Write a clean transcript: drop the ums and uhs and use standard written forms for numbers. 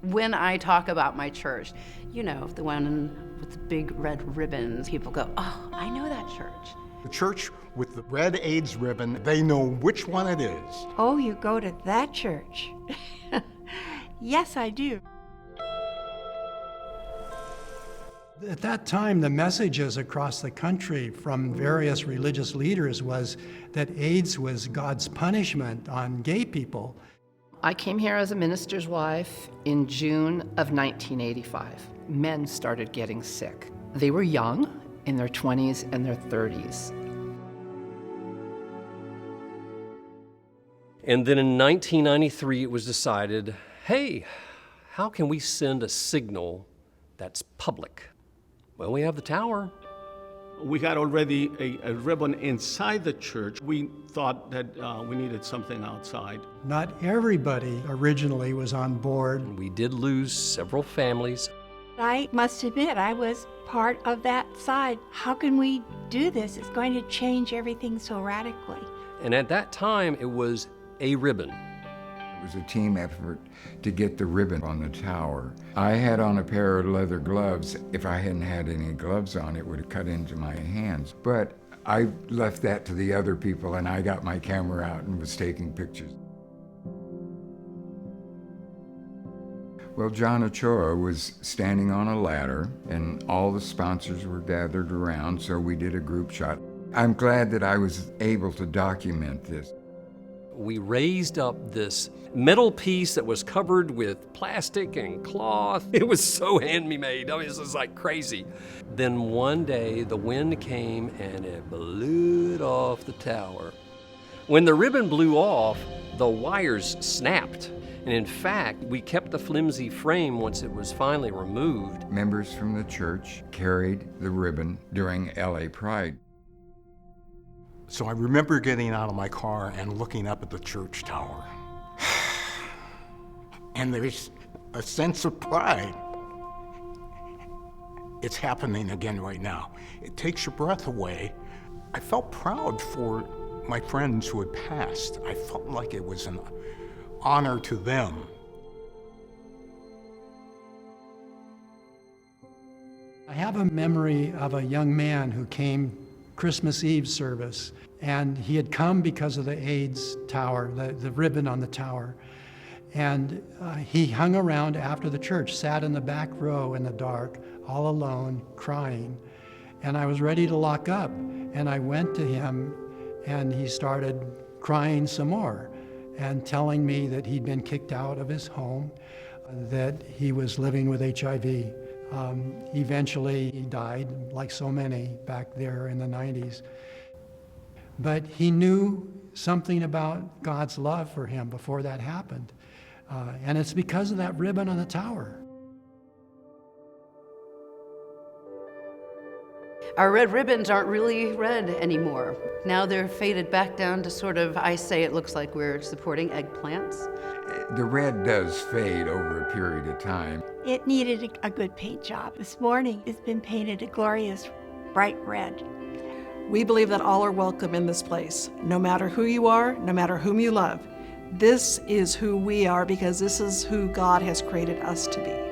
When I talk about my church, you know, the one with the big red ribbons, people go, oh, I know that church. The church with the red AIDS ribbon, they know which one it is. Oh, you go to that church? Yes, I do. At that time, the messages across the country from various religious leaders was that AIDS was God's punishment on gay people. I came here as a minister's wife in June of 1985. Men started getting sick. They were young, in their 20s and their 30s. And then in 1993, it was decided, hey, how can we send a signal that's public? Well, we have the tower. We had already a ribbon inside the church. We thought that we needed something outside. Not everybody originally was on board. We did lose several families. I must admit, I was part of that side. How can we do this? It's going to change everything so radically. And at that time, it was a ribbon. It was a team effort to get the ribbon on the tower. I had on a pair of leather gloves. If I hadn't had any gloves on, it would have cut into my hands. But I left that to the other people, and I got my camera out and was taking pictures. Well, John Ochoa was standing on a ladder, and all the sponsors were gathered around, so we did a group shot. I'm glad that I was able to document this. We raised up this metal piece that was covered with plastic and cloth. It was so hand-me-made. I mean, this was like crazy. Then one day, the wind came and it blew it off the tower. When the ribbon blew off, the wires snapped. And in fact, we kept the flimsy frame once it was finally removed. Members from the church carried the ribbon during LA Pride. So I remember getting out of my car and looking up at the church tower. And there's a sense of pride. It's happening again right now. It takes your breath away. I felt proud for my friends who had passed. I felt like it was an honor to them. I have a memory of a young man who came Christmas Eve service, and he had come because of the AIDS tower, the ribbon on the tower. And he hung around after the church, sat in the back row in the dark, all alone, crying. And I was ready to lock up, and I went to him, and he started crying some more and telling me that he'd been kicked out of his home, that he was living with HIV. Eventually, he died, like so many back there in the 90s. But he knew something about God's love for him before that happened. And it's because of that ribbon on the tower. Our red ribbons aren't really red anymore. Now they're faded back down to sort of, I say it looks like we're supporting eggplants. The red does fade over a period of time. It needed a good paint job. This morning, it's been painted a glorious bright red. We believe that all are welcome in this place, no matter who you are, no matter whom you love. This is who we are because this is who God has created us to be.